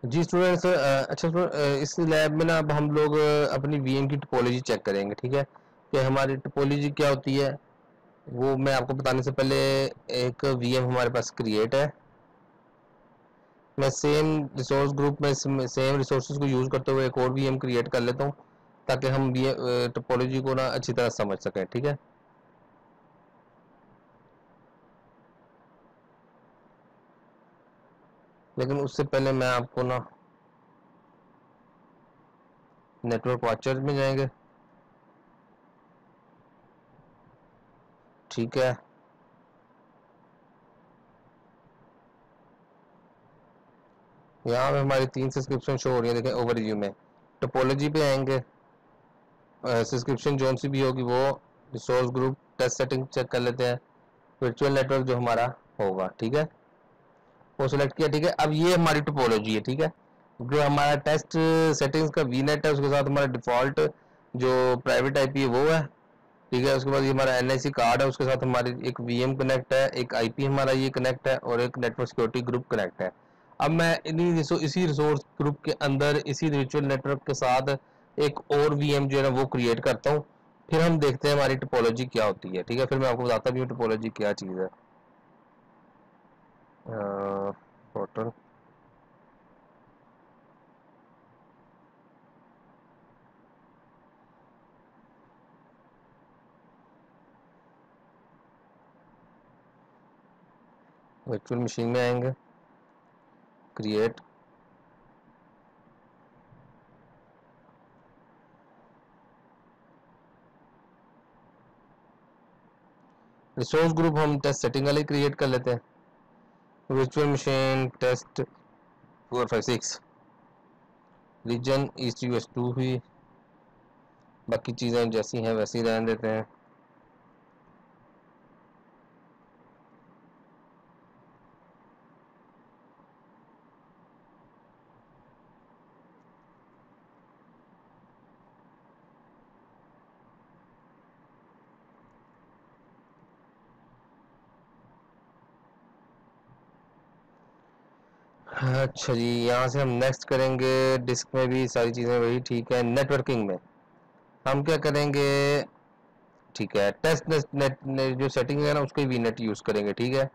जी students, अच्छा इस lab में ना अब हम लोग अपनी वीएम की टोपोलॉजी चेक करेंगे, ठीक है। कि हमारी टोपोलॉजी क्या होती है वो मैं आपको बताने से पहले, एक वीएम हमारे पास क्रिएट है। मैं सेम रिसोर्स ग्रुप में सेम रिसोर्सेज को यूज करते हुए एक और वीएम क्रिएट कर लेता हूँ, ताकि हम टोपोलॉजी को ना अच्छी तरह समझ सकें, ठीक है। लेकिन उससे पहले मैं आपको ना नेटवर्क वॉचर में जाएंगे, ठीक है। यहाँ पे हमारी 3 सब्सक्रिप्शन शो हो रही है, देखें ओवरव्यू में। टोपोलॉजी पे आएंगे, सब्सक्रिप्शन जोन सी भी होगी वो, resource group test setting check कर लेते हैं, वर्चुअल नेटवर्क जो हमारा होगा, ठीक है। वो सिलेक्ट किया, ठीक है। अब ये हमारी टोपोलॉजी है, ठीक है। जो हमारा टेस्ट सेटिंग्स का वीनेट है उसके साथ हमारा डिफॉल्ट जो प्राइवेट आईपी है वो है, ठीक है। उसके बाद ये हमारा एनआईसी कार्ड है, उसके साथ हमारी एक वीएम कनेक्ट है, एक आईपी हमारा ये कनेक्ट है और एक नेटवर्क सिक्योरिटी ग्रुप कनेक्ट है। अब मैं इसी रिसोर्स ग्रुप के अंदर इसी वर्चुअल नेटवर्क के साथ एक और वीएम जो है ना वो क्रिएट करता हूँ। फिर हम देखते हैं हमारी टोपोलॉजी क्या होती है, ठीक है। फिर मैं आपको बताता भी हूँ टोपोलॉजी क्या चीज़ है। पोर्टल वर्चुअल मशीन में आएंगे, क्रिएट, रिसोर्स ग्रुप हम टेस्ट सेटिंग वाले क्रिएट कर लेते हैं। Virtual machine test 456, region east US 2 हुई, बाकी चीज़ें जैसी हैं वैसी रहने देते हैं। अच्छा जी, यहाँ से हम नेक्स्ट करेंगे। डिस्क में भी सारी चीज़ें वही ठीक है। नेटवर्किंग में हम क्या करेंगे, ठीक है, टेस्ट नेट जो सेटिंग है ना उसको वी नेट यूज़ करेंगे, ठीक है।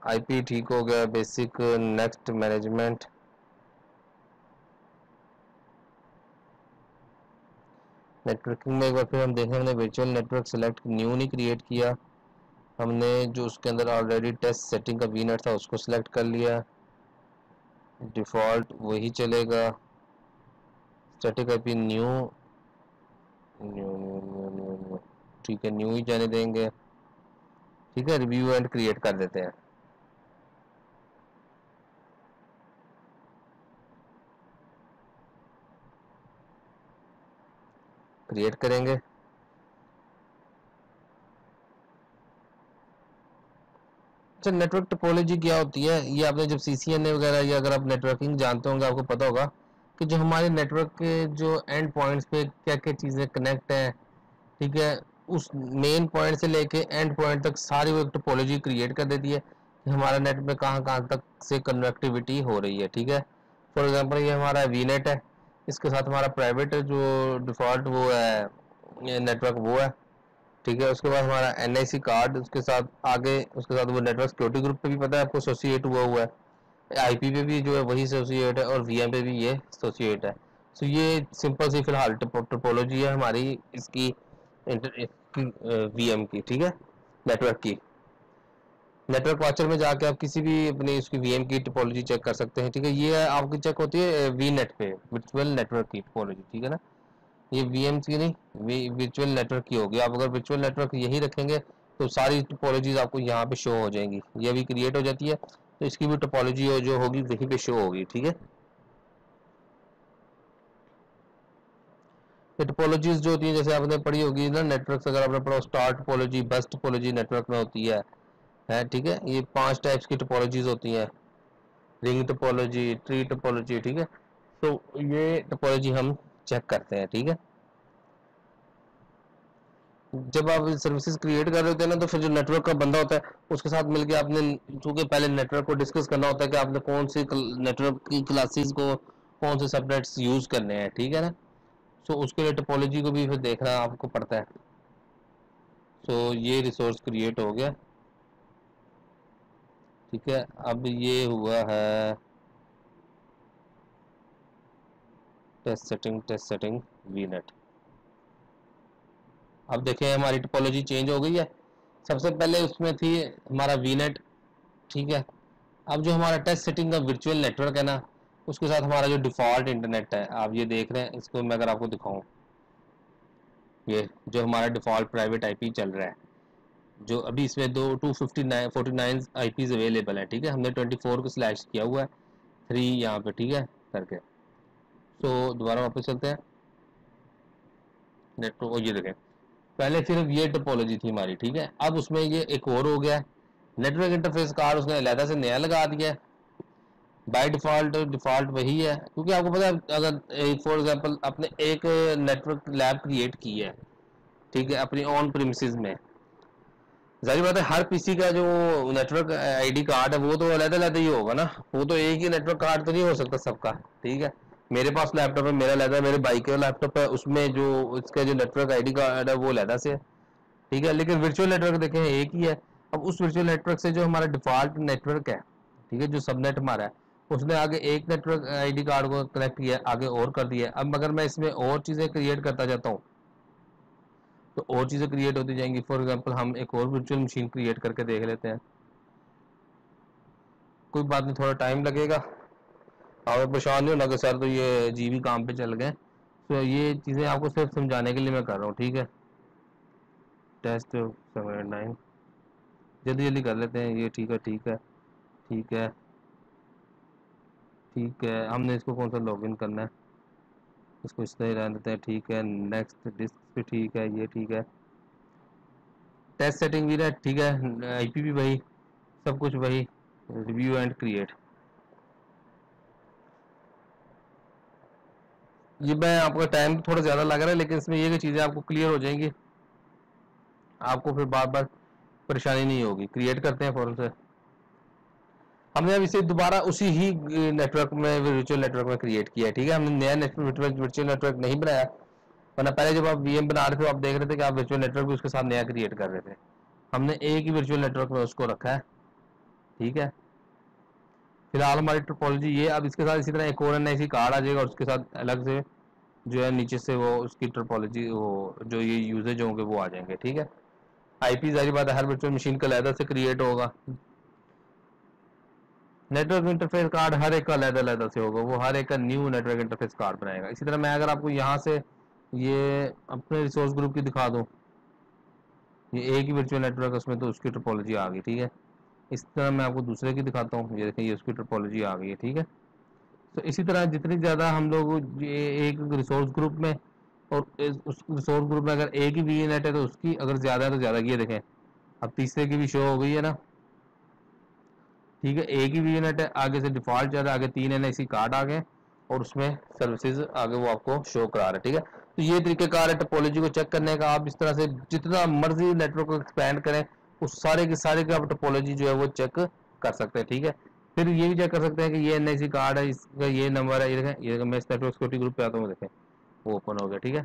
आईपी ठीक हो गया, बेसिक, नेक्स्ट मैनेजमेंट। नेटवर्किंग में एक बार फिर हम देखें, हमने वर्चुअल नेटवर्क सेलेक्ट न्यू नहीं क्रिएट किया, हमने जो उसके अंदर ऑलरेडी टेस्ट सेटिंग का वी नेट था उसको सिलेक्ट कर लिया, डिफ़ॉल्ट वही चलेगा। Static IP new, new new new new new, ठीक है, न्यू ही जाने देंगे, ठीक है। रिव्यू एंड क्रिएट कर देते हैं, क्रिएट करेंगे। अच्छा, नेटवर्क टोपोलॉजी क्या होती है ये आपने जब सीसीएनए वगैरह या अगर आप नेटवर्किंग जानते होंगे आपको पता होगा कि जो हमारे नेटवर्क के जो एंड पॉइंट्स पे क्या क्या चीज़ें कनेक्ट हैं, ठीक है। उस मेन पॉइंट से लेके एंड पॉइंट तक सारी वो एक टोपोलॉजी क्रिएट कर देती है कि हमारा नेट में कहाँ कहाँ तक से कनेक्टिविटी हो रही है, ठीक है। फॉर एग्जांपल ये हमारा वी नेट है, इसके साथ हमारा प्राइवेट जो डिफ़ॉल्ट वो है नेटवर्क वो है, ठीक है। उसके बाद हमारा एनआईसी कार्ड, उसके साथ आगे उसके साथ वो नेटवर्क सिक्योरिटी ग्रुप पे भी पता है आपको एसोसिएट हुआ हुआ है, आईपी पे भी जो है वही एसोसिएट है और वीएम पे भी ये एसोसिएट है। तो ये सिंपल सी फिलहाल टोपोलॉजी है हमारी इसकी वीएम की, ठीक है, नेटवर्क की। नेटवर्क वॉचर में जाके आप किसी भी अपनी उसकी वीएम की टोपोलॉजी चेक कर सकते हैं, ठीक है। ये आपकी चेक होती है वी नेट पे, वर्चुअल नेटवर्क की टोपोलॉजी, ठीक है ना। ये वीएम की नहीं, वर्चुअल नेटवर्क की होगी। आप अगर वर्चुअल नेटवर्क यही रखेंगे तो सारी टोपोलॉजीज आपको यहाँ पे शो हो जाएंगी, ये भी क्रिएट हो जाती है तो इसकी भी टोपोलॉजी जो होगी वहीं पे शो होगी, ठीक है। ये टोपोलॉजीज जो होती है जैसे आपने पढ़ी होगी ना, नेटवर्क अगर आपने पढ़ा, स्टार टोपोलॉजी, बस टोपोलॉजी नेटवर्क में होती है, ठीक है। ये 5 टाइप्स की टोपोलॉजीज होती हैं, रिंग टोपोलॉजी, ट्री टोपोलॉजी, ठीक है। तो ये टोपोलॉजी हम चेक करते हैं, ठीक है। जब आप सर्विसेज क्रिएट कर रहे होते हैं ना, तो फिर जो नेटवर्क का बंदा होता है उसके साथ मिलके आपने, चूंकि पहले नेटवर्क को डिस्कस करना होता है कि आपने कौन सी नेटवर्क की क्लासेस को, कौन से सबनेट्स यूज करने हैं, ठीक है ना। सो उसके लिए टोपोलॉजी को भी फिर देखना आपको पड़ता है। सो ये रिसोर्स क्रिएट हो गया, ठीक है। अब ये हुआ है टेस्ट सेटिंग वीनेट। अब देखें हमारी टोपोलॉजी चेंज हो गई है। सबसे पहले उसमें थी हमारा वीनेट, ठीक है। अब जो हमारा टेस्ट सेटिंग का वर्चुअल नेटवर्क है ना, उसके साथ हमारा जो डिफ़ॉल्ट इंटरनेट है, आप ये देख रहे हैं, इसको मैं अगर आपको दिखाऊं, ये जो हमारा डिफ़ॉल्ट प्राइवेट आईपी चल रहा है, जो अभी इसमें दो 259 आईपीज अवेलेबल है, ठीक है। हमने 24 को स्लैश किया हुआ है, 3 यहाँ पे, ठीक है, करके। सो दोबारा वापस चलते हैं नेटवर्क, ये देखें, पहले सिर्फ ये टोपोलॉजी थी हमारी, ठीक है। अब उसमें ये एक और हो गया, नेटवर्क इंटरफेस कार्ड उसने अलहदा से नया लगा दिया। बाय डिफ़ॉल्ट वही है, क्योंकि आपको पता है अगर फॉर एग्जांपल आपने एक नेटवर्क लैब क्रिएट की है, ठीक है, अपनी ऑन प्रीमिसेस में, जाहिर बात है हर पीसी का जो नेटवर्क आईडी कार्ड है वो तो अलग-अलग ही होगा ना, वो तो एक ही नेटवर्क कार्ड तो नहीं हो सकता सबका, ठीक है। मेरे पास लैपटॉप है, मेरा अलग है, मेरे भाई का लैपटॉप है, उसमें जो इसका जो नेटवर्क आईडी कार्ड है वो अलग से है, ठीक है। लेकिन वर्चुअल नेटवर्क देखें एक ही है। अब उस वर्चुअल नेटवर्क से जो हमारा डिफॉल्ट नेटवर्क है, ठीक है, जो सबनेट हमारा है, उसने आगे एक नेटवर्क आईडी कार्ड को कनेक्ट किया, आगे और कर दिया। अब अगर मैं इसमें और चीज़ें क्रिएट करता जाता हूँ तो और चीज़ें क्रिएट होती जाएंगी। फॉर एग्जांपल हम एक और वर्चुअल मशीन क्रिएट करके देख लेते हैं, कोई बात नहीं, थोड़ा टाइम लगेगा, हमें परेशान नहीं होना कि सर तो ये जीबी काम पे चल गए। तो ये चीज़ें आपको सिर्फ समझाने के लिए मैं कर रहा हूँ, ठीक है। टेस्ट 789 जल्दी जल्दी कर लेते हैं ये, ठीक है, ठीक है, ठीक है, ठीक है। हमने इसको कौन सा लॉगिन करना है, इसको इस तरह रहने देते हैं, ठीक है। नेक्स्ट डिस्क पे, ठीक है, ये ठीक है। टेस्ट सेटिंग भी है, ठीक है, आईपी भी वही, सब कुछ वही। रिव्यू एंड क्रिएट, ये मैं आपका टाइम थोड़ा ज़्यादा लग रहा है, लेकिन इसमें ये कि चीज़ें आपको क्लियर हो जाएंगी, आपको फिर बार बार परेशानी नहीं होगी। क्रिएट करते हैं फौरन से। हमने अब इसे दोबारा उसी ही नेटवर्क में, वर्चुअल नेटवर्क में क्रिएट किया है, ठीक है। हमने नया नेटवर्क वर्चुअल नेटवर्क नहीं बनाया, वरना पहले जब आप वीएम बना रहे थे आप देख रहे थे कि आप वर्चुअल नेटवर्क भी उसके साथ नया क्रिएट कर रहे थे। हमने एक ही वर्चुअल नेटवर्क में उसको रखा है, ठीक है। फिलहाल हमारी टोपोलॉजी ये, अब इसके साथ इसी तरह एक और एनआईसी कार्ड आ जाएगा और उसके साथ अलग से जो है नीचे से वो उसकी टोपोलॉजी, वो जो ये यूजेज होंगे वो आ जाएंगे, ठीक है। आईपी जारी बात है हर वर्चुअल मशीन का अलग से क्रिएट होगा, नेटवर्क इंटरफेस कार्ड हर एक का अलग से होगा, वो हर एक का न्यू नेटवर्क इंटरफेस कार्ड बनाएगा। इसी तरह मैं अगर आपको यहाँ से ये अपने रिसोर्स ग्रुप की दिखा दूँ, ये एक ही वर्चुअल नेटवर्क है उसमें, तो उसकी टोपोलॉजी आ गई, ठीक है। इस तरह मैं आपको दूसरे की दिखाता हूँ, ये देखें, ये उसकी टोपोलॉजी आ गई है, ठीक है। तो इसी तरह जितनी ज़्यादा हम लोग एक रिसोर्स ग्रुप में, और उस रिसोर्स ग्रुप में अगर एक ही वी नेट है तो उसकी, अगर ज़्यादा है तो ज़्यादा की, ये देखें अब तीसरे की भी शो हो गई है ना, ठीक है। एक ही वी यूनिट है, आगे से डिफॉल्ट जा रहा है, आगे 3 एनआईसी कार्ड आ गए और उसमें सर्विसेज आगे वो आपको शो करा रहा है, ठीक है। तो ये तरीकेकार है टोपोलॉजी को चेक करने का। आप इस तरह से जितना मर्जी नेटवर्क को एक्सपैंड करें, उस सारे के सारे की आप टोपोलॉजी जो है वो चेक कर सकते हैं, ठीक है। फिर ये भी चेक कर सकते हैं कि ये एनआईसी कार्ड है, इसका ये नंबर है, ये देखें मैं इस नेटवर्क सिक्योरिटी ग्रुप पे आता हूँ, देखें वो ओपन हो गया, ठीक है।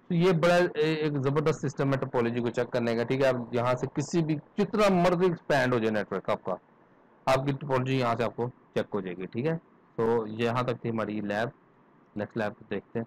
तो ये बड़ा एक ज़बरदस्त सिस्टम है टोपोलॉजी को चेक करने का, ठीक है। आप यहाँ से किसी भी जितना मर्जी एक्सपैंड हो जाए नेटवर्क आपका, आपकी टोपोलॉजी यहाँ से आपको चेक हो जाएगी, ठीक है। तो यहाँ तक थी हमारी लैब। नेक्स्ट लैब देखते हैं।